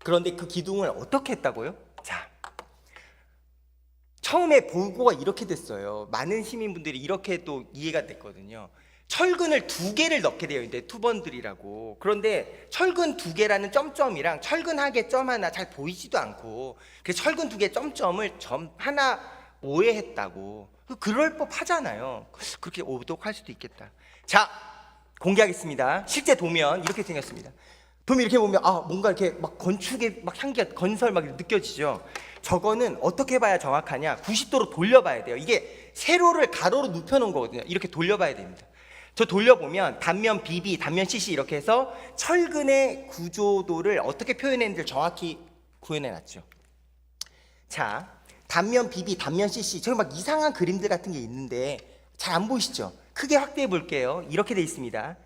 그런데 그 기둥을 어떻게 했다고요? 자, 처음에 보고가 이렇게 됐어요. 많은 시민분들이 이렇게 또 이해가 됐거든요. 철근을 2개를 넣게 되어 있는데 투번들이라고. 그런데 철근 2개라는 점점이랑 철근하게 점 하나 잘 보이지도 않고, 그래서 철근 2개 점점을 점 하나 오해했다고. 그럴 법 하잖아요. 그렇게 오독할 수도 있겠다. 자, 공개하겠습니다. 실제 도면 이렇게 생겼습니다. 도면 이렇게 보면 뭔가 이렇게 막 건축의 막 향기가, 건설 막 느껴지죠. 저거는 어떻게 봐야 정확하냐? 90도로 돌려봐야 돼요. 이게 세로를 가로로 눕혀놓은 거거든요. 이렇게 돌려봐야 됩니다. 저 돌려보면 단면 BB, 단면 CC 이렇게 해서 철근의 구조도를 어떻게 표현했는지를 정확히 구현해놨죠. 자, 단면 BB, 단면 CC, 저기 막 이상한 그림들 같은 게 있는데 잘 안 보이시죠? 크게 확대해 볼게요. 이렇게 돼 있습니다.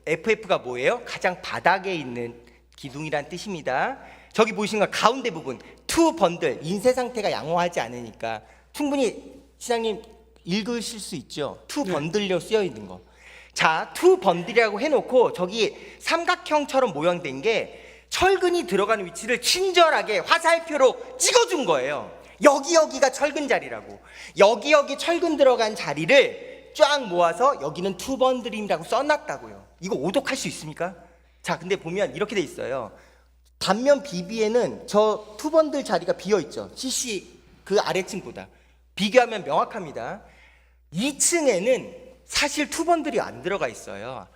FF가 뭐예요? 가장 바닥에 있는 기둥이란 뜻입니다. 저기 보이시는 거 가운데 부분 투 번들, 인쇄 상태가 양호하지 않으니까 충분히 시장님 읽으실 수 있죠. 투 번들로 쓰여 있는 거. 자, 투 번들이라고 해놓고 저기 삼각형처럼 모양된 게 철근이 들어가는 위치를 친절하게 화살표로 찍어준 거예요. 여기가 철근 자리라고. 여기 철근 들어간 자리를 쫙 모아서 여기는 투 번들이라고 써놨다고요. 이거 오독할 수 있습니까? 자, 근데 보면 이렇게 돼 있어요. 단면 BB에는 저 투 번들 자리가 비어 있죠. CC 그 아래층보다 비교하면 명확합니다. 2층에는 사실 투번들이 안 들어가 있어요.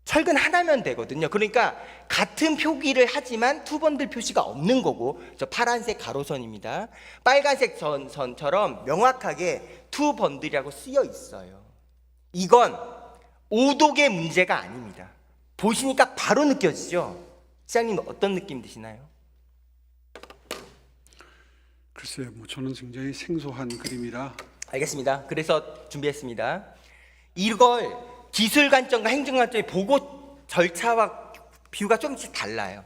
철근 하나면 되거든요. 그러니까 같은 표기를 하지만 투번들 표시가 없는 거고, 저 파란색 가로선입니다. 빨간색 선처럼 명확하게 투번들이라고 쓰여 있어요. 이건 오독의 문제가 아닙니다. 보시니까 바로 느껴지죠? 시장님 어떤 느낌 드시나요? 글쎄요, 저는 굉장히 생소한 그림이라. 알겠습니다. 그래서 준비했습니다. 이걸 기술 관점과 행정 관점의 보고 절차와 비유가 조금씩 달라요.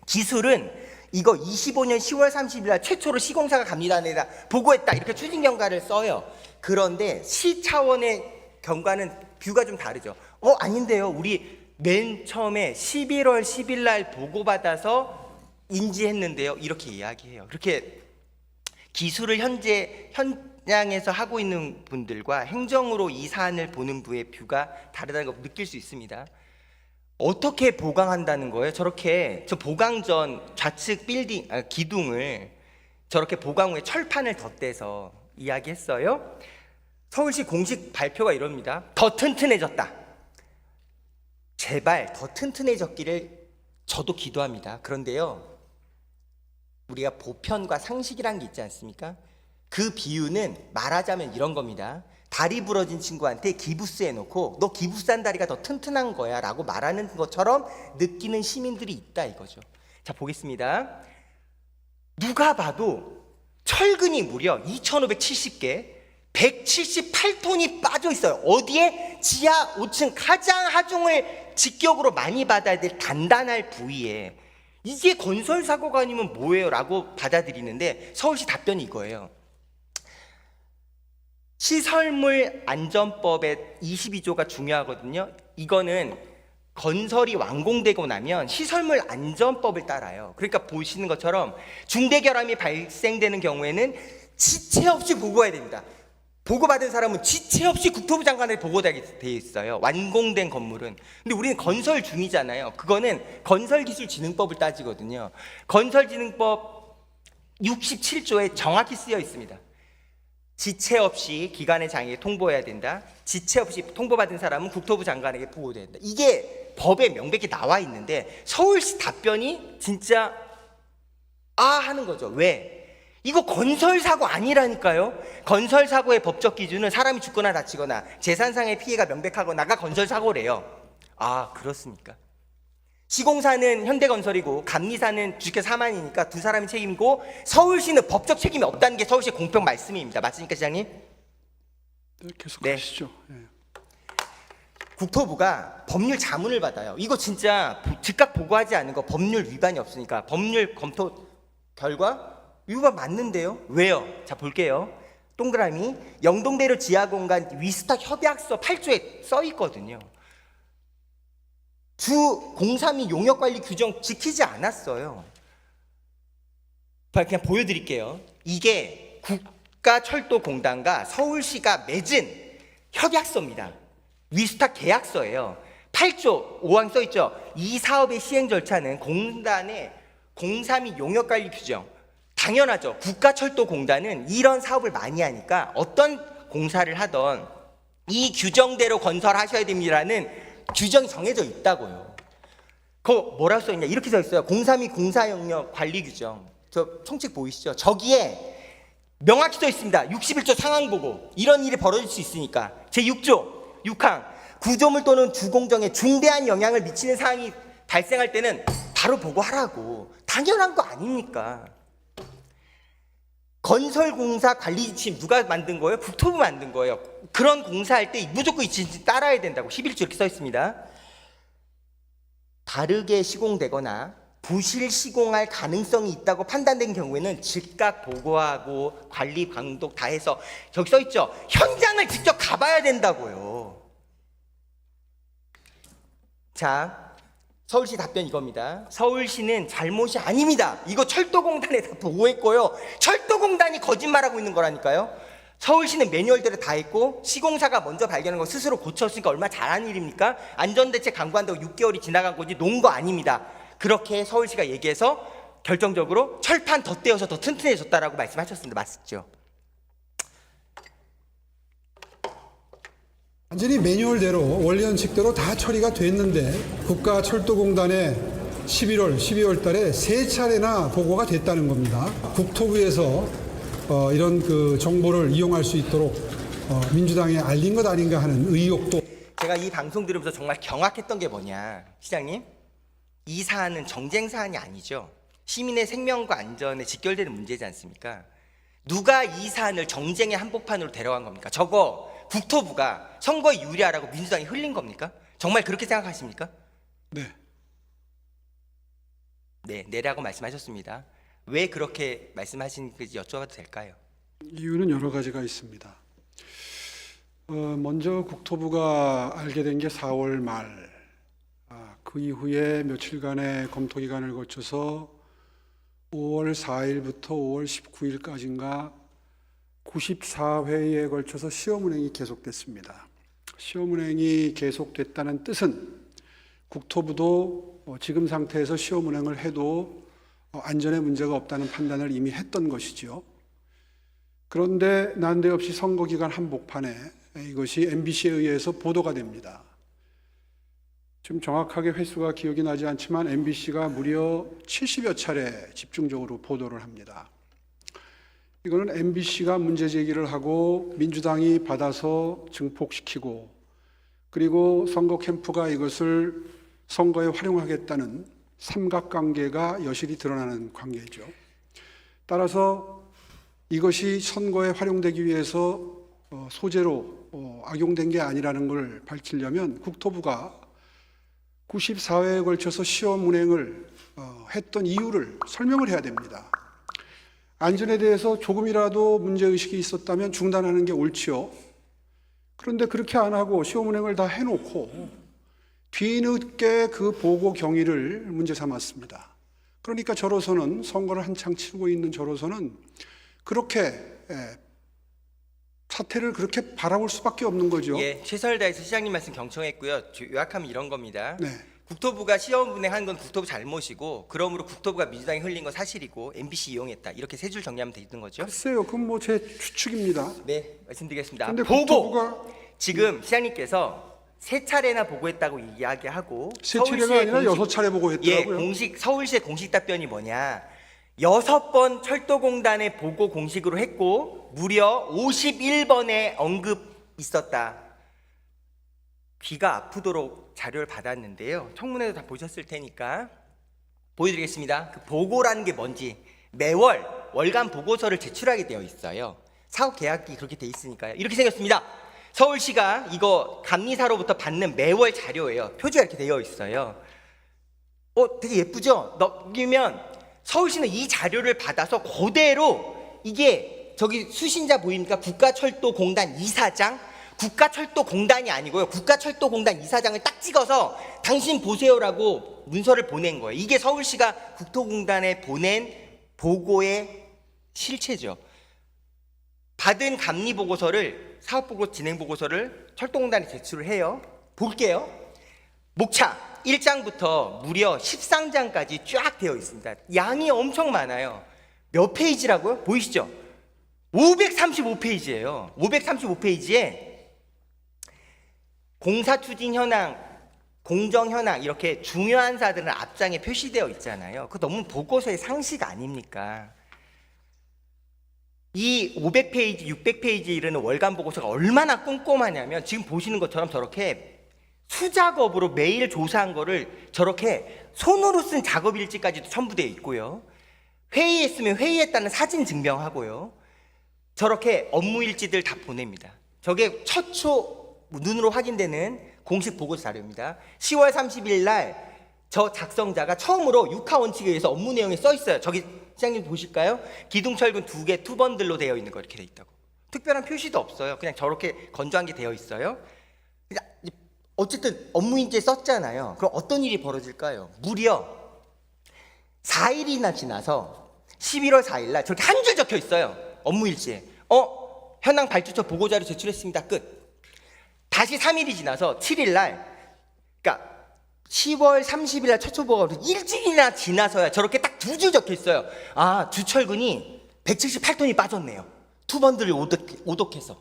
기술은 이거 25년 10월 30일 날 최초로 시공사가 갑니다에다 보고했다 이렇게 추진 경과를 써요. 그런데 시 차원의 경과는 뷰가 좀 다르죠. 아닌데요. 우리 맨 처음에 11월 10일 날 보고받아서 인지했는데요. 이렇게 이야기해요. 그렇게 기술을 현장에서 하고 있는 분들과 행정으로 이 사안을 보는 부의 뷰가 다르다는 걸 느낄 수 있습니다. 어떻게 보강한다는 거예요? 저렇게 저 보강 전 좌측 기둥을 저렇게 보강 후에 철판을 덧대서 이야기했어요. 서울시 공식 발표가 이럽니다. 더 튼튼해졌다. 제발 더 튼튼해졌기를 저도 기도합니다. 그런데요, 우리가 보편과 상식이란 게 있지 않습니까? 그 비유는 말하자면 이런 겁니다. 다리 부러진 친구한테 기부스 해놓고 너 기부스 한 다리가 더 튼튼한 거야 라고 말하는 것처럼 느끼는 시민들이 있다 이거죠. 자, 보겠습니다. 누가 봐도 철근이 무려 2570개 178톤이 빠져 있어요. 어디에? 지하 5층 가장 하중을 직격으로 많이 받아야 될 단단할 부위에. 이게 건설 사고가 아니면 뭐예요? 라고 받아들이는데 서울시 답변이 이거예요. 시설물 안전법의 22조가 중요하거든요. 이거는 건설이 완공되고 나면 시설물 안전법을 따라요. 그러니까 보시는 것처럼 중대 결함이 발생되는 경우에는 지체 없이 보고해야 됩니다. 보고받은 사람은 지체 없이 국토부 장관에 보고되게 돼 있어요. 완공된 건물은. 근데 우리는 건설 중이잖아요. 그거는 건설기술진흥법을 따지거든요. 건설진흥법 67조에 정확히 쓰여 있습니다. 지체 없이 기관의 장애에 통보해야 된다. 지체 없이 통보받은 사람은 국토부 장관에게 보고돼야 된다. 이게 법에 명백히 나와 있는데 서울시 답변이 진짜 하는 거죠. 왜? 이거 건설사고 아니라니까요. 건설사고의 법적 기준은 사람이 죽거나 다치거나 재산상의 피해가 명백하거나가 건설사고래요. 그렇습니까? 시공사는 현대건설이고 감리사는 주식회 사만이니까 두 사람이 책임이고 서울시는 법적 책임이 없다는 게 서울시의 공평 말씀입니다. 맞습니까, 시장님? 네, 계속 하시죠. 네. 국토부가 법률 자문을 받아요. 이거 진짜 즉각 보고하지 않은 거 법률 위반이 없으니까 법률 검토 결과 위반 맞는데요? 왜요? 자, 볼게요. 동그라미 영동대로 지하공간 위스탁 협약서 8조에 써 있거든요. 주 공사및 용역관리 규정 지키지 않았어요. 그냥 보여드릴게요. 이게 국가철도공단과 서울시가 맺은 협약서입니다. 위스탁 계약서예요. 8조 5항 써있죠. 이 사업의 시행 절차는 공단의 공사 및 용역관리 규정, 당연하죠. 국가철도공단은 이런 사업을 많이 하니까 어떤 공사를 하던 이 규정대로 건설하셔야 됩니다라는 규정이 정해져 있다고요. 그거 뭐라고 써있냐, 이렇게 써있어요. 공사 및 공사 영역 관리 규정. 저 총책 보이시죠? 저기에 명확히 써 있습니다. 61조 상황보고, 이런 일이 벌어질 수 있으니까. 제6조 6항 구조물 또는 주공정에 중대한 영향을 미치는 사항이 발생할 때는 바로 보고하라고. 당연한 거 아닙니까? 건설공사 관리 지침 누가 만든 거예요? 국토부 만든 거예요. 그런 공사할 때 무조건 이 지침 따라야 된다고 11조 이렇게 써 있습니다. 다르게 시공되거나 부실 시공할 가능성이 있다고 판단된 경우에는 즉각 보고하고 관리 감독 다 해서, 저기 써 있죠. 현장을 직접 가봐야 된다고요. 자, 서울시 답변 이겁니다. 서울시는 잘못이 아닙니다. 이거 철도공단에 다 보고했고요. 철도공단이 거짓말하고 있는 거라니까요. 서울시는 매뉴얼대로 다 했고 시공사가 먼저 발견한 거 스스로 고쳤으니까 얼마나 잘한 일입니까? 안전대책 강구한다고 6개월이 지나간 거지 놓은 거 아닙니다. 그렇게 서울시가 얘기해서 결정적으로 철판 더 떼어서 더 튼튼해졌다라고 말씀하셨습니다. 맞죠? 완전히 매뉴얼대로 원리 원칙대로 다 처리가 됐는데 국가철도공단에 11월, 12월 달에 3차례나 보고가 됐다는 겁니다. 국토부에서 이런 그 정보를 이용할 수 있도록 민주당에 알린 것 아닌가 하는 의혹도. 제가 이 방송 들으면서 정말 경악했던 게 뭐냐, 시장님, 이 사안은 정쟁 사안이 아니죠. 시민의 생명과 안전에 직결되는 문제지 않습니까? 누가 이 사안을 정쟁의 한복판으로 데려간 겁니까? 저거 국토부가 선거에 유리하라고 민주당이 흘린 겁니까? 정말 그렇게 생각하십니까? 네. 네, 네라고 말씀하셨습니다. 왜 그렇게 말씀하시는지 여쭤봐도 될까요? 이유는 여러 가지가 있습니다. 먼저 국토부가 알게 된 게 4월 말. 그 이후에 며칠간의 검토 기간을 거쳐서 5월 4일부터 5월 19일까지인가 94회에 걸쳐서 시험운행이 계속됐습니다. 시험운행이 계속됐다는 뜻은 국토부도 지금 상태에서 시험운행을 해도 안전에 문제가 없다는 판단을 이미 했던 것이죠. 그런데 난데없이 선거기간 한복판에 이것이 MBC에 의해서 보도가 됩니다. 지금 정확하게 횟수가 기억이 나지 않지만 MBC가 무려 70여 차례 집중적으로 보도를 합니다. 이거는 MBC가 문제 제기를 하고 민주당이 받아서 증폭시키고, 그리고 선거 캠프가 이것을 선거에 활용하겠다는 삼각관계가 여실히 드러나는 관계죠. 따라서 이것이 선거에 활용되기 위해서 소재로 악용된 게 아니라는 걸 밝히려면 국토부가 94회에 걸쳐서 시험 운행을 했던 이유를 설명을 해야 됩니다. 안전에 대해서 조금이라도 문제의식이 있었다면 중단하는 게 옳지요. 그런데 그렇게 안 하고 시험 운행을 다 해놓고 뒤늦게 그 보고 경위를 문제 삼았습니다. 그러니까 저로서는, 선거를 한창 치르고 있는 저로서는 그렇게 사태를 그렇게 바라볼 수밖에 없는 거죠. 예, 최선을 다해서 시장님 말씀 경청했고요. 요약하면 이런 겁니다. 네. 국토부가 시험 운행한 건 국토부 잘못이고, 그러므로 국토부가 민주당이 흘린 건 사실이고 MBC 이용했다, 이렇게 세 줄 정리하면 되는 거죠? 글쎄요, 그건 뭐 제 추측입니다. 네, 말씀드리겠습니다. 근데 보고! 국토부가 지금 시장님께서 3차례나 보고했다고 이야기하고, 3차례가 아니라 6차례 보고했더라고요. 공식, 서울시의 공식 답변이 뭐냐, 6번 철도공단에 보고 공식으로 했고 무려 51번의 언급 있었다. 귀가 아프도록 자료를 받았는데요. 청문회도 다 보셨을 테니까 보여드리겠습니다. 그 보고라는 게 뭔지, 매월 월간 보고서를 제출하게 되어 있어요. 사업 계약이 그렇게 돼 있으니까요. 이렇게 생겼습니다. 서울시가 이거 감리사로부터 받는 매월 자료예요. 표지가 이렇게 되어 있어요. 되게 예쁘죠? 넘기면 서울시는 이 자료를 받아서 그대로, 이게 저기 수신자 보입니까? 국가철도공단 이사장, 국가철도공단이 아니고요. 국가철도공단 이사장을 딱 찍어서 당신 보세요라고 문서를 보낸 거예요. 이게 서울시가 국토공단에 보낸 보고의 실체죠. 받은 감리 보고서를, 사업 보고 진행 보고서를 철도공단에 제출을 해요. 볼게요. 목차 1장부터 무려 13장까지 쫙 되어 있습니다. 양이 엄청 많아요. 몇 페이지라고요? 보이시죠? 535페이지예요. 535페이지에 공사 추진 현황, 공정 현황 이렇게 중요한 사들은 앞장에 표시되어 있잖아요. 그거 너무 보고서의 상식 아닙니까? 이 500페이지, 600페이지 이르는 월간 보고서가 얼마나 꼼꼼하냐면 지금 보시는 것처럼 저렇게 수작업으로 매일 조사한 거를 저렇게 손으로 쓴 작업 일지까지도 첨부되어 있고요. 회의했으면 회의했다는 사진 증명하고요. 저렇게 업무 일지들 다 보냅니다. 저게 최초 눈으로 확인되는 공식 보고서 자료입니다. 10월 30일 날 저 작성자가 처음으로 육하 원칙에 의해서 업무 내용이 써 있어요. 저기 시장님 보실까요? 기둥철근 2개 투번들로 되어 있는 거 이렇게 돼 있다고. 특별한 표시도 없어요. 그냥 저렇게 건조한 게 되어 있어요. 어쨌든 업무 일지에 썼잖아요. 그럼 어떤 일이 벌어질까요? 무려 4일이나 지나서 11월 4일 날 저렇게 한 줄 적혀 있어요. 업무 일지에. 현황 발주처 보고자료 제출했습니다. 끝. 다시 3일이 지나서 7일 날, 그러니까 10월 30일 날 최초 보고가 일주일이나 지나서야 저렇게 딱 두 줄 적혀 있어요. 아, 주철근이 178톤이 빠졌네요. 투번들을 오독해서.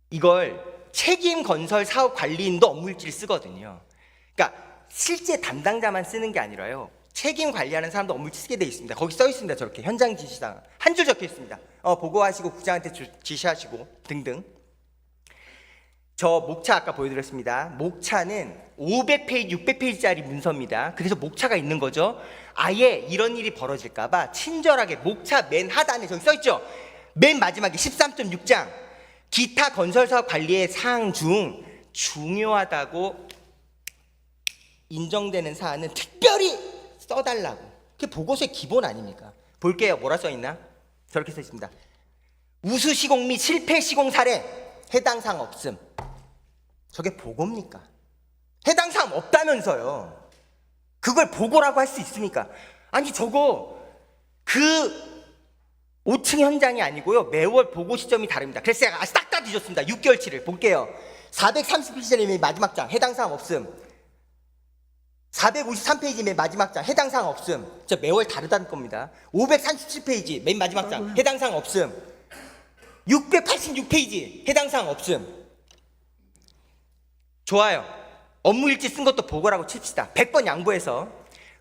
이걸 책임 건설 사업 관리인도 업무 일지를 쓰거든요. 그러니까 실제 담당자만 쓰는 게 아니라요. 책임 관리하는 사람도 업무 일지 쓰게 돼 있습니다. 거기 써 있습니다. 저렇게 현장 지시사항 한 줄 적혀 있습니다. 보고하시고 국장한테 지시하시고 등등. 저 목차 아까 보여드렸습니다. 목차는 500페이지, 600페이지짜리 문서입니다. 그래서 목차가 있는 거죠. 아예 이런 일이 벌어질까봐 친절하게 목차 맨 하단에 저기 써 있죠. 맨 마지막에 13.6장 기타 건설사업 관리의 사항 중 중요하다고 인정되는 사안은 특별히 써달라고. 그게 보고서의 기본 아닙니까? 볼게요. 뭐라 써있나? 저렇게 써있습니다. 우수 시공 및 실패 시공 사례 해당 사항 없음. 저게 보고입니까? 해당 사항 없다면서요. 그걸 보고라고 할 수 있습니까? 아니 저거 그 5층 현장이 아니고요. 매월 보고 시점이 다릅니다. 그래서 제가 싹 다 뒤졌습니다. 6개월치를 볼게요. 430페이지 맨 마지막 장 해당 사항 없음. 453페이지 맨 마지막 장 해당 사항 없음. 저 매월 다르다는 겁니다. 537페이지 맨 마지막 장 해당 사항 없음. 686페이지 해당 사항 없음. 좋아요. 업무 일지 쓴 것도 보고라고 칩시다. 100번 양보해서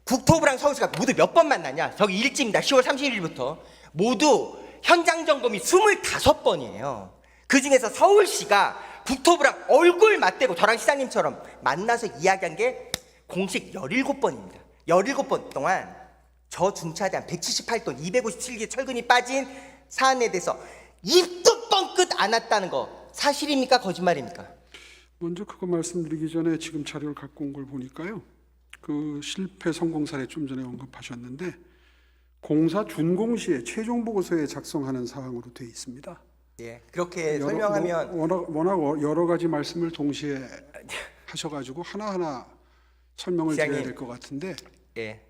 국토부랑 서울시가 모두 몇 번 만나냐? 저기 일지입니다. 10월 30일부터 모두 현장 점검이 25번이에요. 그 중에서 서울시가 국토부랑 얼굴 맞대고 저랑 시장님처럼 만나서 이야기한 게 공식 17번입니다. 17번 동안 저 중차에 대한 178톤, 257개 철근이 빠진 사안에 대해서 입도 뻥끗 안 왔다는 거 사실입니까? 거짓말입니까? 먼저 그거 말씀드리기 전에 지금 자료를 갖고 온 걸 보니까요. 그 실패 성공 사례 좀 전에 언급하셨는데 공사 준공 시에 최종 보고서에 작성하는 사항으로 되어 있습니다. 예, 그렇게 설명하면 워낙 여러 가지 말씀을 동시에 하셔가지고 하나하나 설명을 드려야 시장님. 될 것 같은데. 예,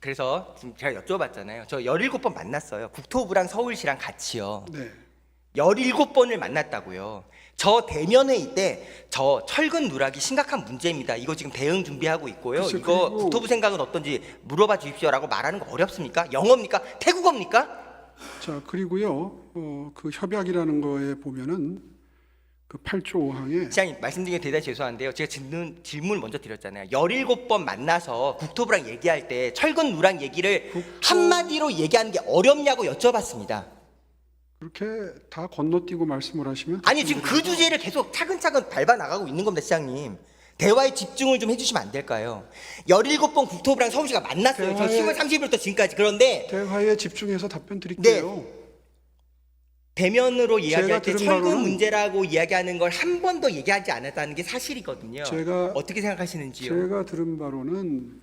그래서 지금 제가 여쭤봤잖아요. 저 17번 만났어요. 국토부랑 서울시랑 같이요. 네. 17번을 만났다고요. 저 대면회의 때 저 철근 누락이 심각한 문제입니다. 이거 지금 대응 준비하고 있고요. 글쎄, 이거 그리고- 국토부 생각은 어떤지 물어봐 주십시오라고 말하는 거 어렵습니까? 영어입니까? 태국어입니까? 자, 그리고요. 그 협약이라는 거에 보면은 그 8조 5항에 시장님 말씀드리기 대단히 죄송한데요. 제가 질문을 먼저 드렸잖아요. 17번 만나서 국토부랑 얘기할 때 철근 누락 얘기를 한마디로 얘기하는 게 어렵냐고 여쭤봤습니다. 그렇게 다 건너뛰고 말씀을 하시면 아니 지금 그 주제를 계속 차근차근 밟아 나가고 있는 겁니다, 시장님. 대화에 집중을 좀 해주시면 안 될까요? 17번 국토부랑 서울시가 만났어요. 저 10월 30일부터 지금까지. 그런데 대화에 집중해서 답변 드릴게요. 대면으로 이야기할 때 들은 철근 바로는- 문제라고 이야기하는 걸 한 번도 얘기하지 않았다는 게 사실이거든요. 제가- 어떻게 생각하시는지요? 제가 들은 바로는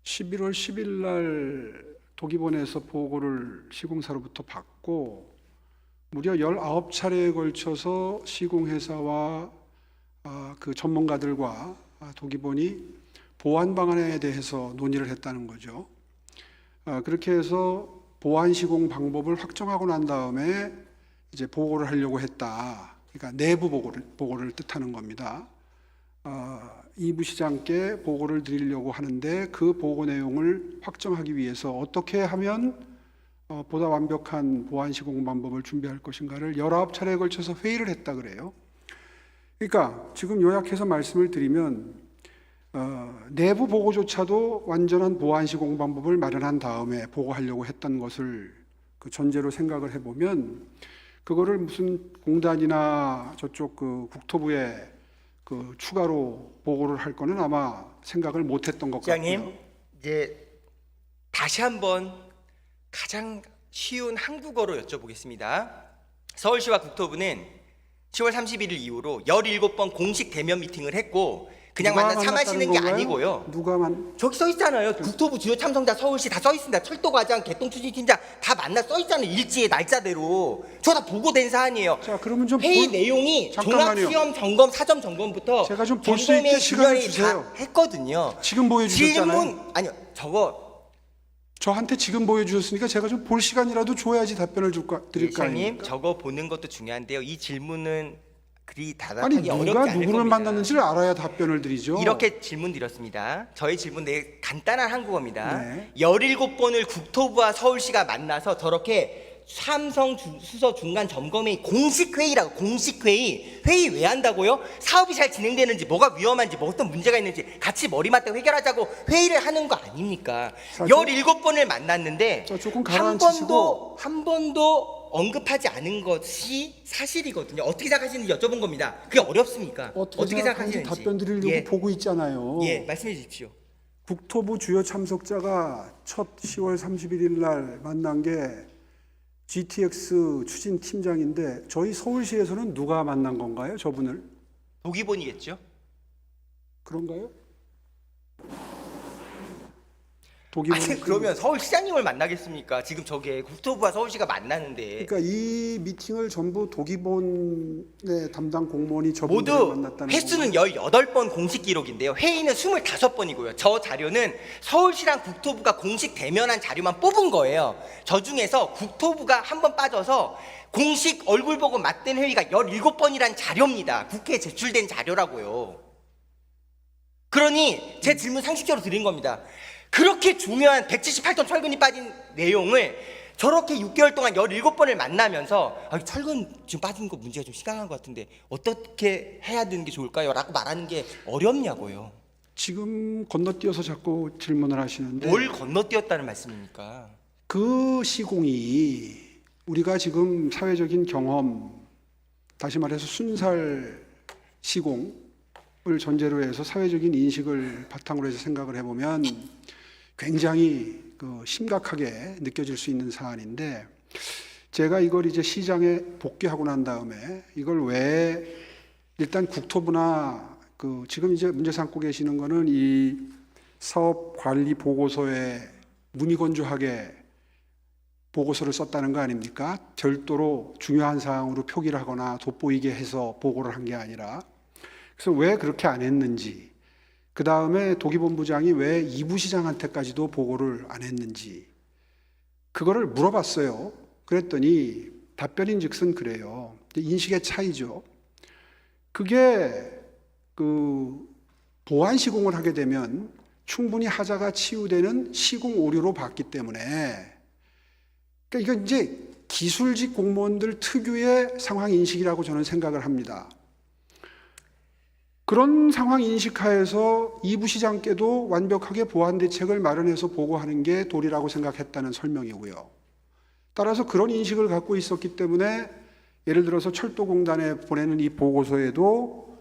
11월 10일 날 도기본에서 보고를 시공사로부터 받고 무려 19차례에 걸쳐서 시공회사와 그 전문가들과 도기본이 보완 방안에 대해서 논의를 했다는 거죠. 그렇게 해서 보완 시공 방법을 확정하고 난 다음에 이제 보고를 하려고 했다. 그러니까 내부 보고를 뜻하는 겁니다. 이부 시장께 보고를 드리려고 하는데 그 보고 내용을 확정하기 위해서 어떻게 하면 보다 완벽한 보안 시공 방법을 준비할 것인가를 19차례에 걸쳐서 회의를 했다 그래요. 그러니까 지금 요약해서 말씀을 드리면 내부 보고조차도 완전한 보안 시공 방법을 마련한 다음에 보고하려고 했던 것을 그 전제로 생각을 해보면 그거를 무슨 공단이나 저쪽 그 국토부에 그 추가로 보고를 할 거는 아마 생각을 못했던 것 같고요. 시장님, 이제 다시 한번 가장 쉬운 한국어로 여쭤보겠습니다. 서울시와 국토부는 10월 31일 이후로 17번 공식 대면 미팅을 했고 그냥 만나 차 마시는 게 아니고요. 저기 써 있잖아요. 국토부 주요 참석자 서울시 다 써 있습니다. 철도과장, 개통추진팀장 다 만나 써 있잖아요. 일지에 날짜대로. 저 다 보고된 사안이에요. 자, 그러면 좀 회의 내용이 잠깐만요. 종합시험 점검, 사전 점검부터 제가 좀 볼 수 있게 시간을 주세요. 다 했거든요. 지금 보여주셨잖아요. 질문 아니요. 저한테 지금 보여주셨으니까 제가 좀 볼 시간이라도 줘야지 답변을 드릴 거 시장님, 아닙니까? 저거 보는 것도 중요한데요. 이 질문은 그리 아니 다답하기 어렵지 누가 않을 누구를 겁니다. 만났는지를 알아야 답변을 드리죠. 이렇게 질문 드렸습니다. 저희 질문 되게 간단한 한국어입니다. 네. 17번을 국토부와 서울시가 만나서 저렇게 삼성 수서 중간 점검회의 공식 회의라고 공식 회의 왜 한다고요? 사업이 잘 진행되는지 뭐가 위험한지 뭐 어떤 문제가 있는지 같이 머리 맞대고 해결하자고 회의를 하는 거 아닙니까? 자, 17번을 만났는데 자, 조금 한 가라앉히시고. 번도 언급하지 않은 것이 사실이거든요. 어떻게 생각하시는지 여쭤본 겁니다. 그게 어렵습니까? 어떻게 생각하는지 답변 드리려고 보고 있잖아요. 예, 말씀해 주십시오. 국토부 주요 참석자가 첫 10월 31일 날 만난 게 GTX 추진팀장인데 저희 서울시에서는 누가 만난 건가요? 저분을? 도기본이겠죠? 그런가요? 아니 그러면 서울시장님을 만나겠습니까? 지금 저게 국토부와 서울시가 만나는데 그러니까 이 미팅을 전부 도기본의 담당 공무원이 저분들을 모두 만났다는 횟수는 건가요? 18번 공식 기록인데요. 회의는 25번이고요. 저 자료는 서울시랑 국토부가 공식 대면한 자료만 뽑은 거예요. 저 중에서 국토부가 한 번 빠져서 공식 얼굴 보고 맞댄 회의가 17번이란 자료입니다. 국회에 제출된 자료라고요. 그러니 제 질문 상식적으로 드린 겁니다. 그렇게 중요한 178톤 철근이 빠진 내용을 저렇게 6개월 동안 17번을 만나면서 철근 지금 빠진 거 문제가 좀 심각한 것 같은데 어떻게 해야 되는 게 좋을까요? 라고 말하는 게 어렵냐고요. 지금 건너뛰어서 자꾸 질문을 하시는데 뭘 건너뛰었다는 말씀입니까? 그 시공이 우리가 지금 사회적인 경험, 다시 말해서 순살 시공을 전제로 해서 사회적인 인식을 바탕으로 해서 생각을 해보면 굉장히 심각하게 느껴질 수 있는 사안인데 제가 이걸 이제 시장에 복귀하고 난 다음에 이걸 왜 일단 국토부나 지금 이제 문제 삼고 계시는 거는 이 사업 관리 보고서에 무미건조하게 보고서를 썼다는 거 아닙니까? 별도로 중요한 사항으로 표기를 하거나 돋보이게 해서 보고를 한 게 아니라 그래서 왜 그렇게 안 했는지 그 다음에 도기본부장이 왜 이부 시장한테까지도 보고를 안 했는지 그거를 물어봤어요. 그랬더니 답변인즉슨 그래요. 인식의 차이죠. 그게 보완 시공을 하게 되면 충분히 하자가 치유되는 시공 오류로 봤기 때문에 그러니까 이건 이제 기술직 공무원들 특유의 상황 인식이라고 저는 생각을 합니다. 그런 상황 인식하에서 이부 시장께도 완벽하게 보완 대책을 마련해서 보고하는 게 도리라고 생각했다는 설명이고요. 따라서 그런 인식을 갖고 있었기 때문에 예를 들어서 철도공단에 보내는 이 보고서에도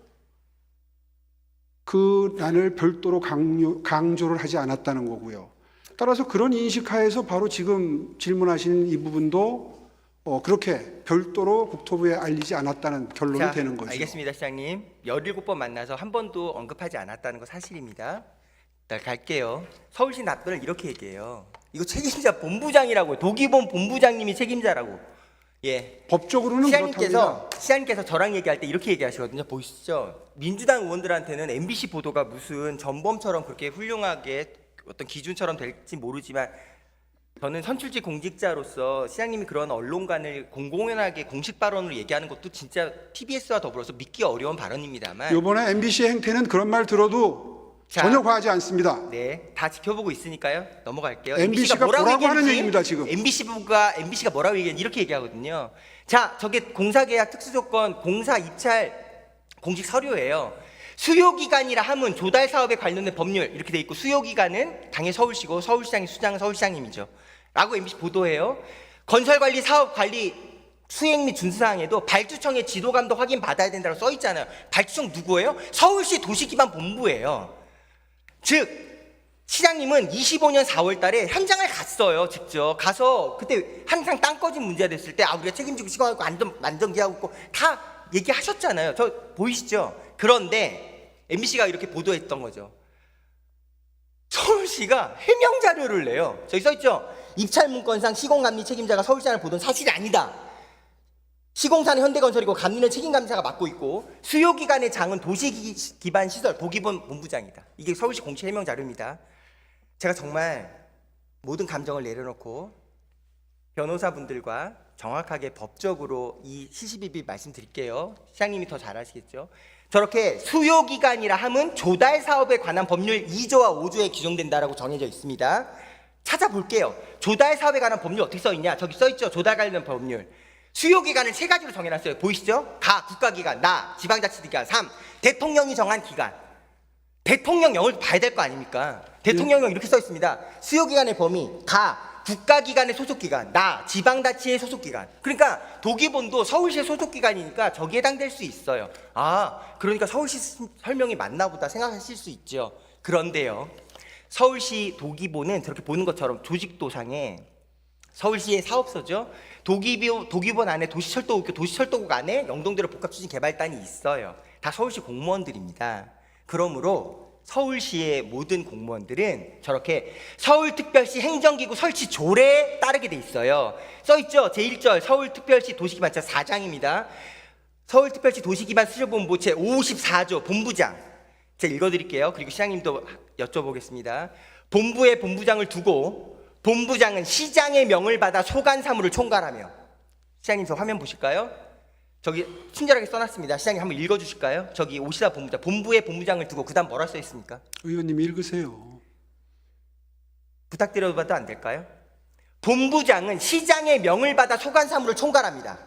그 난을 별도로 강조를 하지 않았다는 거고요. 따라서 그런 인식하에서 바로 지금 질문하신 이 부분도 그렇게 별도로 국토부에 알리지 않았다는 결론이 되는 거죠. 알겠습니다, 시장님. 17번 만나서 한 번도 언급하지 않았다는 거 사실입니다. 일단 갈게요. 서울시 답변을 이렇게 얘기해요. 이거 책임자 본부장이라고요. 도기본 본부장님이 책임자라고. 예. 법적으로는 그렇답니다. 시장님께서 저랑 얘기할 때 이렇게 얘기하시거든요. 보이시죠? 민주당 의원들한테는 MBC 보도가 무슨 전범처럼 그렇게 훌륭하게 어떤 기준처럼 될지 모르지만 저는 선출직 공직자로서 시장님이 그런 언론관을 공공연하게 공식 발언으로 얘기하는 것도 진짜 TBS와 더불어서 믿기 어려운 발언입니다만 이번에 MBC 행태는 그런 말 들어도 전혀 과하지 않습니다. 네, 다 지켜보고 있으니까요. 넘어갈게요. MBC가 뭐라고 하는 얘기입니다, 지금. MBC가 뭐라고 얘기했는지 이렇게 얘기하거든요. 자, 저게 공사계약 특수조건 공사 입찰 공식 서류예요. 수요기간이라 함은 조달 사업에 관련된 법률 이렇게 돼 있고 수요기간은 당연히 서울시고 서울시장이 수장은 서울시장님이죠. 라고 MBC 보도해요. 건설관리 사업관리 수행 및 준수사항에도 발주청의 지도감독 확인 받아야 된다고 써 있잖아요. 발주청 누구예요? 서울시 도시기반본부예요. 즉 시장님은 25년 4월 달에 현장을 갔어요. 직접 가서 그때 항상 땅 꺼진 문제가 됐을 때 우리가 책임지고 시공하고 안전기하고 있고 다 얘기하셨잖아요. 저 보이시죠? 그런데 MBC가 이렇게 보도했던 거죠. 서울시가 해명 자료를 내요. 저기 써있죠? 입찰문건상 시공감리 책임자가 서울시장을 보던 사실이 아니다. 시공사는 현대건설이고 감리는 책임감사가 맡고 있고 수요기관의 장은 도시기반시설 도기본 본부장이다. 이게 서울시 공식 해명 자료입니다. 제가 정말 모든 감정을 내려놓고 변호사분들과 정확하게 법적으로 이 시시비비 말씀드릴게요. 시장님이 더 잘 아시겠죠? 저렇게 수요기간이라 함은 조달 사업에 관한 법률 2조와 5조에 규정된다라고 정해져 있습니다. 찾아볼게요. 조달 사업에 관한 법률 어떻게 써 있냐? 저기 써 있죠. 조달 관련 법률. 수요기간을 세 가지로 정해놨어요. 보이시죠? 가, 국가기관, 나, 지방자치기관, 3, 대통령이 정한 기간. 대통령령을 봐야 될 거 아닙니까? 대통령령 이렇게 써 있습니다. 수요기간의 범위, 가, 국가기관의 소속기관, 나, 지방자치의 소속기관. 그러니까 도기본도 서울시의 소속기관이니까 저기에 해당될 수 있어요. 그러니까 서울시 설명이 맞나 보다 생각하실 수 있죠. 그런데요, 서울시 도기본은 저렇게 보는 것처럼 조직도상에 서울시의 사업소죠. 도기본 안에 도시철도국 안에 영동도로 복합추진개발단이 있어요. 다 서울시 공무원들입니다. 그러므로 서울시의 모든 공무원들은 저렇게 서울특별시 행정기구 설치 조례에 따르게 돼 있어요. 써있죠? 제1절 서울특별시 도시기반처 4장입니다. 서울특별시 도시기반 수조본부 제54조 본부장. 제가 읽어드릴게요. 그리고 시장님도 여쭤보겠습니다. 본부에 본부장을 두고 본부장은 시장의 명을 받아 소관 사무를 총괄하며. 시장님 저 화면 보실까요? 저기 친절하게 써놨습니다. 시장님 한번 읽어주실까요? 저기 오시다 본부장, 본부에 본부장을 두고 그 다음 뭐라 써 있습니까? 의원님 읽으세요. 부탁드려도 안 될까요? 본부장은 시장의 명을 받아 소관 사무를 총괄합니다.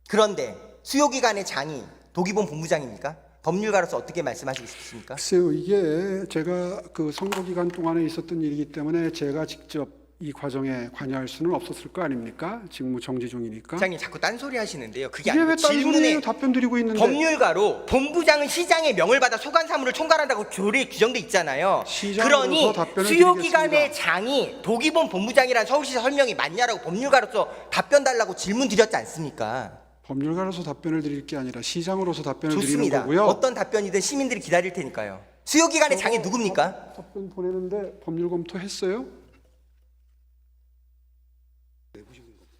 그런데 수요기관의 장이 도기본 본부장입니까? 법률가로서 어떻게 말씀하시겠습니까? 글쎄요, 이게 제가 그 선거 기간 동안에 있었던 일이기 때문에 제가 직접 이 과정에 관여할 수는 없었을 거 아닙니까? 직무 정지 중이니까. 시장님 자꾸 딴소리 하시는데요. 그게 이게 아니고 왜 질문에 답변 드리고 있는데. 법률가로 본부장은 시장의 명을 받아 소관 사무를 총괄한다고 조례에 규정돼 있잖아요. 그러니 수요기관의 장이 도기본 본부장이라는 서울시 설명이 맞냐라고 법률가로서 답변 달라고 질문 드렸지 않습니까? 법률가로서 답변을 드릴 게 아니라 시장으로서 답변을 좋습니다. 드리는 거고요. 어떤 답변이든 시민들이 기다릴 테니까요. 수요기관의 장이 누굽니까? 답변 보내는데 법률 검토했어요?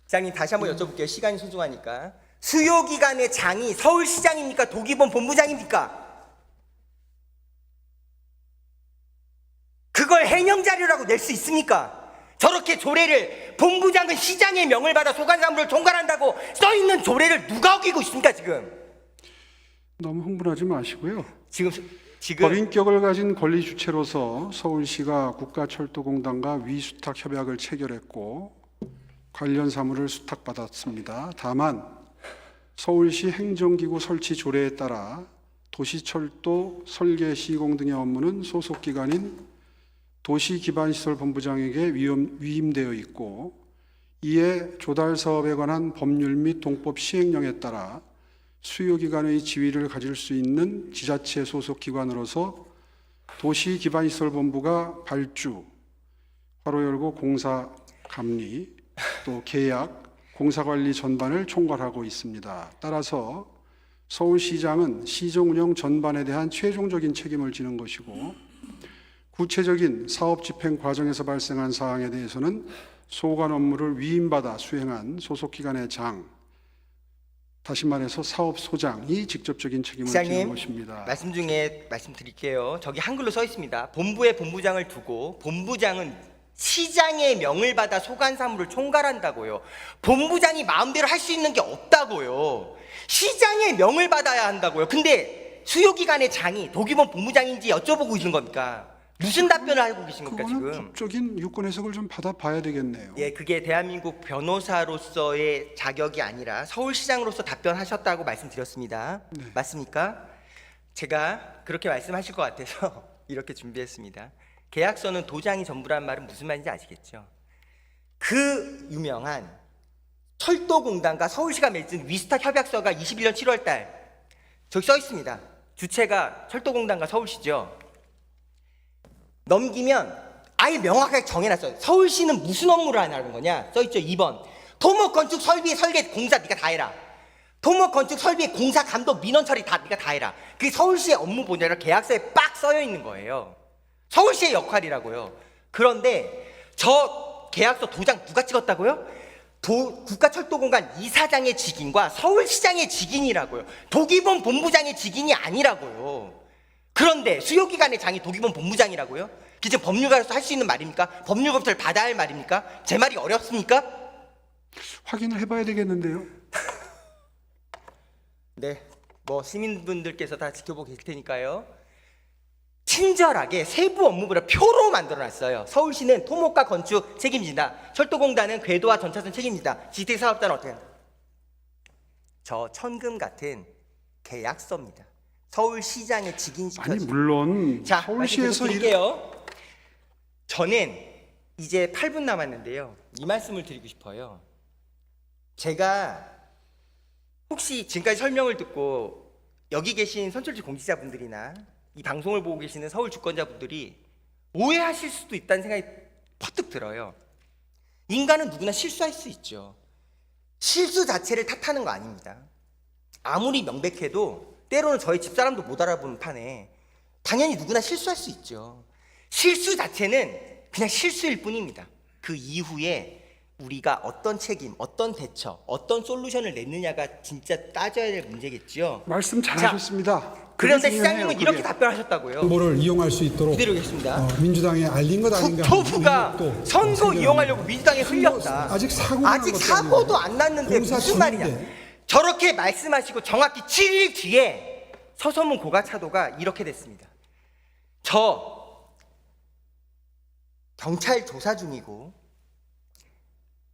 시장님 다시 한번 여쭤볼게요. 시간이 소중하니까. 수요기관의 장이 서울시장입니까? 도기본 본부장입니까? 그걸 해명자료라고 낼 수 있습니까? 저렇게 조례를 본부장은 시장의 명을 받아 소관사무를 총괄한다고 써있는 조례를 누가 어기고 있습니까 지금? 너무 흥분하지 마시고요. 지금 법인격을 가진 권리 주체로서 서울시가 국가철도공단과 위수탁 협약을 체결했고 관련 사무를 수탁받았습니다. 다만 서울시 행정기구 설치 조례에 따라 도시철도 설계 시공 등의 업무는 소속기관인 도시기반시설본부장에게 위임되어 있고 이에 조달 사업에 관한 법률 및 동법 시행령에 따라 수요기관의 지위를 가질 수 있는 지자체 소속기관으로서 도시기반시설본부가 발주, 괄호 열고 공사 감리, 또 계약, 공사관리 전반을 총괄하고 있습니다. 따라서 서울시장은 시정 운영 전반에 대한 최종적인 책임을 지는 것이고 구체적인 사업 집행 과정에서 발생한 사항에 대해서는 소관 업무를 위임받아 수행한 소속기관의 장, 다시 말해서 사업소장이 직접적인 책임을 지는 시장님, 것입니다. 말씀 중에 말씀드릴게요. 저기 한글로 써 있습니다. 본부에 본부장을 두고 본부장은 시장의 명을 받아 소관사무를 총괄한다고요. 본부장이 마음대로 할 수 있는 게 없다고요. 시장의 명을 받아야 한다고요. 근데 수요기관의 장이 도기본 본부장인지 여쭤보고 있는 겁니까? 무슨 답변을 하고 계신 겁니까 그거는 지금? 법적인 유권 해석을 좀 받아봐야 되겠네요. 예, 그게 대한민국 변호사로서의 자격이 아니라 서울시장으로서 답변하셨다고 말씀드렸습니다. 네. 맞습니까? 제가 그렇게 말씀하실 것 같아서 이렇게 준비했습니다. 계약서는 도장이 전부란 말은 무슨 말인지 아시겠죠? 그 유명한 철도공단과 서울시가 맺은 위스타 협약서가 21년 7월 달 저기 써 있습니다. 주체가 철도공단과 서울시죠. 넘기면 아예 명확하게 정해놨어요. 서울시는 무슨 업무를 하냐는 거냐 써있죠. 2번 토목 건축 설비 설계 공사 네가 다 해라. 토목 건축 설비 공사 감독 민원 처리 다 네가 다 해라. 그게 서울시의 업무 분야를 계약서에 빡 써여 있는 거예요. 서울시의 역할이라고요. 그런데 저 계약서 도장 누가 찍었다고요? 국가철도공단 이사장의 직인과 서울시장의 직인이라고요. 도기본 본부장의 직인이 아니라고요. 그런데 수요기관의 장이 도기본 본부장이라고요? 그게 지금 법률가로서 할 수 있는 말입니까? 법률 검토를 받아야 할 말입니까? 제 말이 어렵습니까? 확인을 해봐야 되겠는데요. 네, 뭐 시민분들께서 다 지켜보고 계실 테니까요. 친절하게 세부 업무를 표로 만들어놨어요. 서울시는 토목과 건축 책임진다. 철도공단은 궤도와 전차선 책임진다. 지택 사업자는 어떻게 한다? 저 천금 같은 계약서입니다. 서울시장의 직인시켜서. 아니 물론 자, 서울시에서 드릴게요. 저는 이제 8분 남았는데요. 이 말씀을 드리고 싶어요. 제가 혹시 지금까지 설명을 듣고 여기 계신 선출직 공직자분들이나 이 방송을 보고 계시는 서울 주권자분들이 오해하실 수도 있다는 생각이 퍼뜩 들어요. 인간은 누구나 실수할 수 있죠. 실수 자체를 탓하는 거 아닙니다. 아무리 명백해도 때로는 저희 집사람도 못 알아보는 판에 당연히 누구나 실수할 수 있죠. 실수 자체는 그냥 실수일 뿐입니다. 그 이후에 우리가 어떤 책임, 어떤 대처, 어떤 솔루션을 냈느냐가 진짜 따져야 될 문제겠죠. 말씀 잘하셨습니다. 그런데 그게 시장님은 중요해요, 이렇게 그게. 답변하셨다고요. 정보를 이용할 수 있도록 그대로 겠습니다. 민주당에 알린 것 아닌가 하는 국토부가 의혹도 선거 생겨납니다. 이용하려고 민주당에 흘렸다. 아직 사고도 안 났는데 공사 무슨 말이냐. 중인데. 저렇게 말씀하시고 정확히 7일 뒤에 서소문 고가차도가 이렇게 됐습니다. 저 경찰 조사 중이고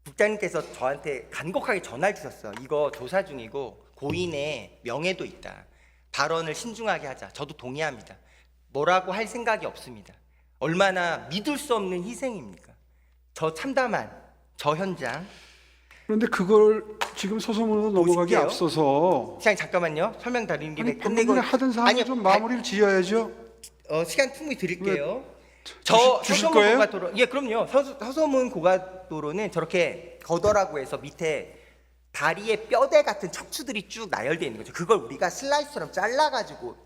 국장님께서 저한테 간곡하게 전화를 주셨어요. 이거 조사 중이고 고인의 명예도 있다. 발언을 신중하게 하자. 저도 동의합니다. 뭐라고 할 생각이 없습니다. 얼마나 믿을 수 없는 희생입니까? 저 참담한 저 현장. 그런데 그걸 지금 소소문으로 넘어가기 보실게요. 앞서서 시장 잠깐만요. 설명 드리는 김에 아니 끝내고 하던 사항을 아니요, 좀 마무리를 지어야죠. 시간 충분히 드릴게요. 주실 서소문 거예요? 고가도로, 예, 그럼요. 서소문 고가도로는 저렇게 거더라고 해서 밑에 다리에 뼈대 같은 척추들이 쭉 나열되어 있는 거죠. 그걸 우리가 슬라이스처럼 잘라가지고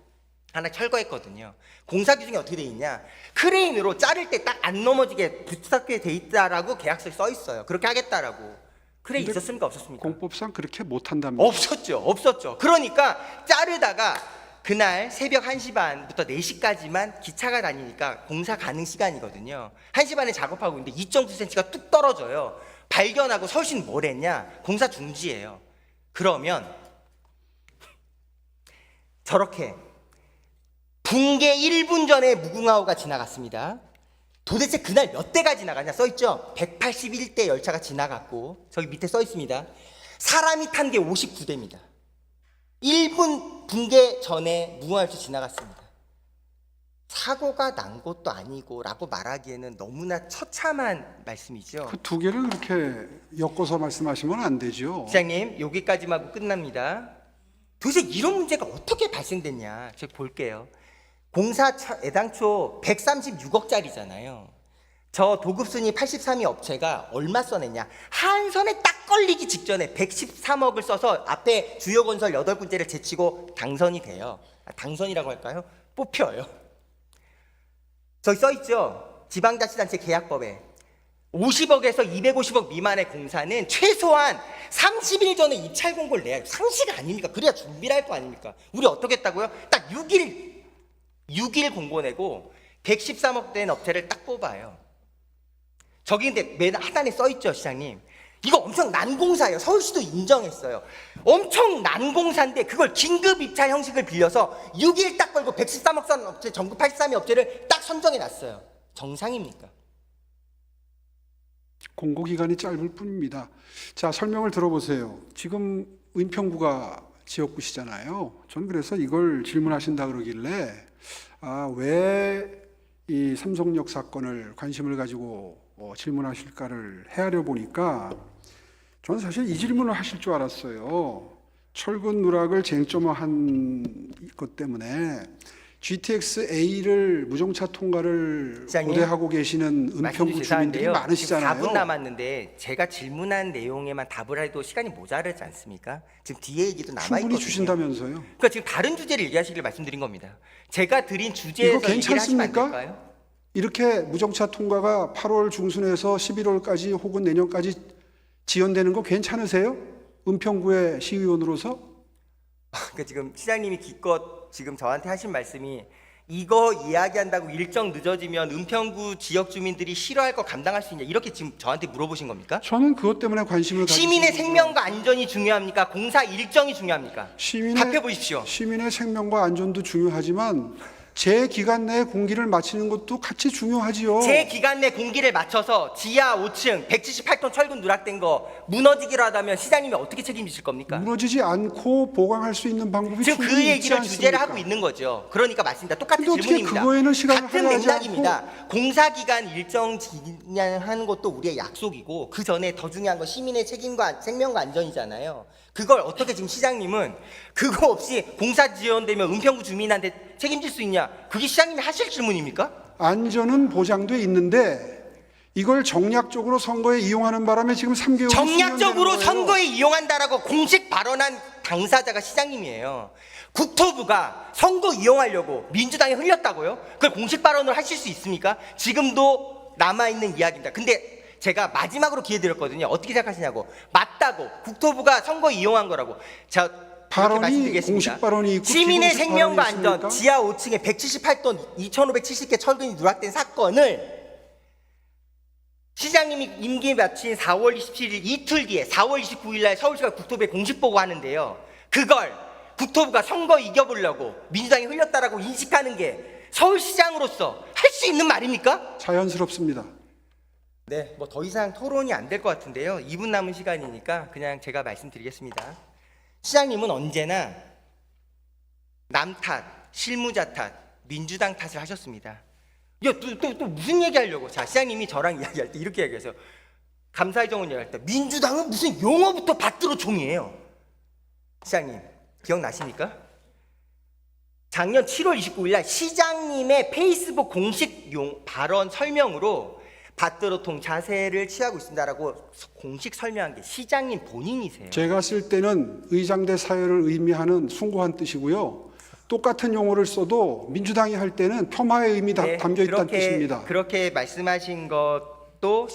하나 철거했거든요. 공사 규정이 어떻게 돼 있냐? 크레인으로 자를 때 딱 안 넘어지게 붙잡게 돼 있다라고 계약서에 써 있어요. 그렇게 하겠다라고. 크레인 근데 있었습니까? 없었습니까? 공법상 그렇게 못 한답니다. 없었죠. 그러니까 자르다가 그날 새벽 1시 반부터 4시까지만 기차가 다니니까 공사 가능 시간이거든요. 1시 반에 작업하고 있는데 2.9cm가 뚝 떨어져요. 발견하고 서울시는 뭘 했냐? 공사 중지예요. 그러면 저렇게 붕괴 1분 전에 무궁화호가 지나갔습니다. 도대체 그날 몇 대가 지나가냐 써있죠? 181대 열차가 지나갔고 저기 밑에 써있습니다. 사람이 탄 게 59대입니다. 1분 붕괴 전에 무궁화열차 지나갔습니다. 사고가 난 것도 아니고 라고 말하기에는 너무나 처참한 말씀이죠. 그 두 개를 그렇게 엮어서 말씀하시면 안 되죠. 시장님 여기까지만 하고 끝납니다. 도대체 이런 문제가 어떻게 발생됐냐 제가 볼게요. 공사 애당초 136억짜리잖아요. 저 도급순위 83위 업체가 얼마 써냈냐? 한 선에 딱 걸리기 직전에 113억을 써서 앞에 주요 건설 8군데를 제치고 당선이 돼요. 당선이라고 할까요? 뽑혀요. 저기 써있죠. 지방자치단체 계약법에 50억에서 250억 미만의 공사는 최소한 30일 전에 입찰 공고를 내야 해요. 상식 아닙니까? 그래야 준비를 할 거 아닙니까? 우리 어떻게 했다고요? 딱 6일 공고 내고 113억 된 업체를 딱 뽑아요. 저기 근데 맨 하단에 써 있죠, 시장님. 이거 엄청 난공사예요. 서울시도 인정했어요. 엄청 난공사인데 그걸 긴급 입찰 형식을 빌려서 6일 딱 걸고 113억 선 업체, 전국 83위 업체를 딱 선정해 놨어요. 정상입니까? 공고 기간이 짧을 뿐입니다. 자, 설명을 들어보세요. 지금 은평구가 지역구시잖아요. 저는 그래서 이걸 질문하신다 그러길래 왜 이 삼성역 사건을 관심을 가지고 질문하실까를 헤아려 보니까 저는 사실 이 질문을 하실 줄 알았어요. 철근 누락을 쟁점화한 것 때문에 GTX-A를 무정차 통과를 시장님, 고대하고 계시는 은평구 주민들이 많으시잖아요. 지금 4분 남았는데 제가 질문한 내용에만 답을 해도 시간이 모자르지 않습니까? 지금 뒤에 얘기도 남아 있거든요. 충분히 주신다면서요. 그러니까 지금 다른 주제를 얘기하시길 말씀드린 겁니다. 제가 드린 주제에서 이거 얘기를 하시면 안 괜찮습니까? 될까요? 이렇게 무정차 통과가 8월 중순에서 11월까지 혹은 내년까지 지연되는 거 괜찮으세요? 은평구의 시의원으로서? 그러니까 지금 시장님이 기껏 지금 저한테 하신 말씀이 이거 이야기한다고 일정 늦어지면 은평구 지역 주민들이 싫어할 거 감당할 수 있냐 이렇게 지금 저한테 물어보신 겁니까? 저는 그것 때문에 관심을 가지고 시민의 생명과 안전이 중요합니까? 공사 일정이 중요합니까? 답해 보십시오. 시민의 생명과 안전도 중요하지만 제 기간 내에 공기를 마치는 것도 같이 중요하지요. 제 기간 내 공기를 맞춰서 지하 5층 178톤 철근 누락된 거 무너지기로 하다면 시장님이 어떻게 책임지실 겁니까? 무너지지 않고 보강할 수 있는 방법이 지금 그 충분히 있지 얘기를 주제를 않습니까? 하고 있는 거죠. 그러니까 맞습니다. 똑같은 근데 어떻게 질문입니다. 그거에는 시간을 같은 할애하지 맥락입니다. 공사 기간 일정 진행하는 것도 우리의 약속이고 그 전에 더 중요한 건 시민의 책임과 생명과 안전이잖아요. 그걸 어떻게 지금 시장님은 그거 없이 공사 지연되면 은평구 주민한테 책임질 수 있냐? 그게 시장님이 하실 질문입니까? 안전은 보장돼 있는데 이걸 정략적으로 선거에 이용하는 바람에 지금 3개월 정략적으로 선거에 이용한다라고 공식 발언한 당사자가 시장님이에요. 국토부가 선거 이용하려고 민주당에 흘렸다고요? 그걸 공식 발언을 하실 수 있습니까? 지금도 남아있는 이야기입니다. 근데 제가 마지막으로 기회 드렸거든요. 어떻게 생각하시냐고. 맞다고. 국토부가 선거 이용한 거라고. 자, 발언이 공식 발언이 있고 시민의 비공식 생명과 발언이 안전, 있습니까? 지하 5층에 178톤 2,570개 철근이 누락된 사건을 시장님이 임기 마친 4월 27일 이틀 뒤에 4월 29일 날 서울시가 국토부에 공식 보고하는데요. 그걸 국토부가 선거 이겨보려고 민주당이 흘렸다라고 인식하는 게 서울시장으로서 할 수 있는 말입니까? 자연스럽습니다. 네, 뭐 더 이상 토론이 안 될 것 같은데요. 2분 남은 시간이니까 그냥 제가 말씀드리겠습니다. 시장님은 언제나 남 탓, 실무자 탓, 민주당 탓을 하셨습니다. 또 무슨 얘기하려고? 자, 시장님이 저랑 이야기할 때 이렇게 얘기하세요. 감사의 정원 얘기할 때 민주당은 무슨 용어부터 받들어 총이에요. 시장님 기억나십니까? 작년 7월 29일 날 시장님의 페이스북 공식 발언 설명으로 밭들어통 자세를 취하고 있습니다라고 공식 설명한 게 시장님 본인이세요. 제가 쓸 때는 의장대 사회를 의미하는 숭고한 뜻이고요. 똑같은 용어를 써도 민주당이 할 때는 폄하의 의미 담겨 있다는 뜻입니다. 그렇게 말씀하신 것도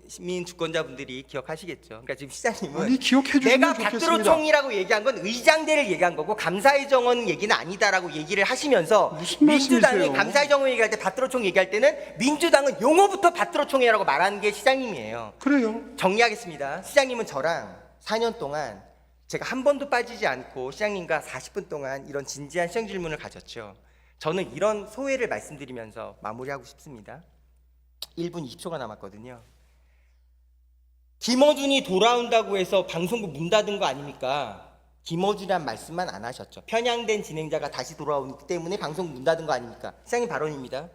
시민 주권자분들이 기억하시겠죠. 그러니까 지금 시장님은 아니, 기억해 주시면 내가 좋겠습니다. 밭들어총이라고 얘기한 건 의장대를 얘기한 거고 감사의 정원 얘기는 아니다라고 얘기를 하시면서 무슨 민주당이 말씀이세요? 감사의 정원 얘기할 때 밭들어총 얘기할 때는 민주당은 용어부터 밭들어총이라고 말하는 게 시장님이에요. 그래요. 정리하겠습니다. 시장님은 저랑 4년 동안 제가 한 번도 빠지지 않고 시장님과 40분 동안 이런 진지한 시정 질문을 가졌죠. 저는 이런 소회를 말씀드리면서 마무리하고 싶습니다. 1분 20초가 남았거든요. 김어준이 돌아온다고 해서 방송국 문 닫은 거 아닙니까? 김어준이란 말씀만 안 하셨죠. 편향된 진행자가 다시 돌아오기 때문에 방송국 문 닫은 거 아닙니까? 시장님 발언입니다.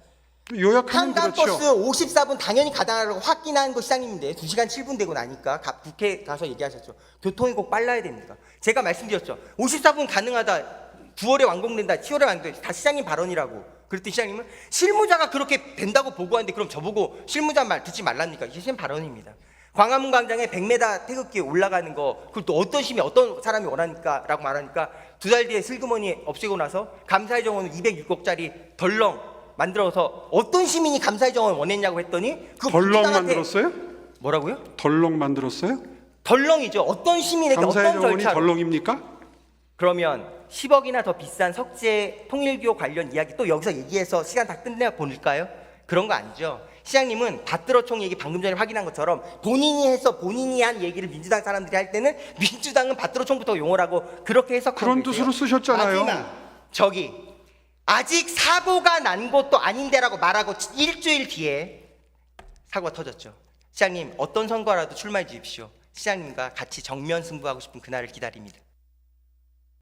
요약하면 한강버스 그렇죠. 54분 당연히 가다라고 확인한 거 시장님인데 2시간 7분 되고 나니까 국회 가서 얘기하셨죠. 교통이 꼭 빨라야 됩니다. 제가 말씀드렸죠. 54분 가능하다. 9월에 완공된다. 10월에 완공된다. 다 시장님 발언이라고. 그랬더니 시장님은 실무자가 그렇게 된다고 보고하는데 그럼 저보고 실무자 말 듣지 말랍니까? 이게 시장 발언입니다. 광화문 광장에 100m 태극기 올라가는 거 그걸 또 어떤 시민 어떤 사람이 원하니까 라고 말하니까 2달 뒤에 슬그머니 없애고 나서 감사의 정원은 206억짜리 덜렁 만들어서 어떤 시민이 감사의 정원 원했냐고 했더니 그 덜렁 민주당한테 만들었어요? 뭐라고요? 덜렁 만들었어요? 덜렁이죠. 어떤 시민에게 감사의 어떤 정원이 절차로? 덜렁입니까? 그러면 10억이나 더 비싼 석재 통일교 관련 이야기 또 여기서 얘기해서 시간 다 끝내 보낼까요? 그런 거 아니죠. 시장님은 밭들어총 얘기 방금 전에 확인한 것처럼 본인이 해서 본인이 한 얘기를 민주당 사람들이 할 때는 민주당은 밭들어총부터 용어를 하고 그렇게 해석하고 그런 계세요. 뜻으로 쓰셨잖아요. 마지막, 저기 아직 사고가 난 것도 아닌데라고 말하고 일주일 뒤에 사고가 터졌죠. 시장님 어떤 선거라도 출마해 주십시오. 시장님과 같이 정면 승부하고 싶은 그날을 기다립니다.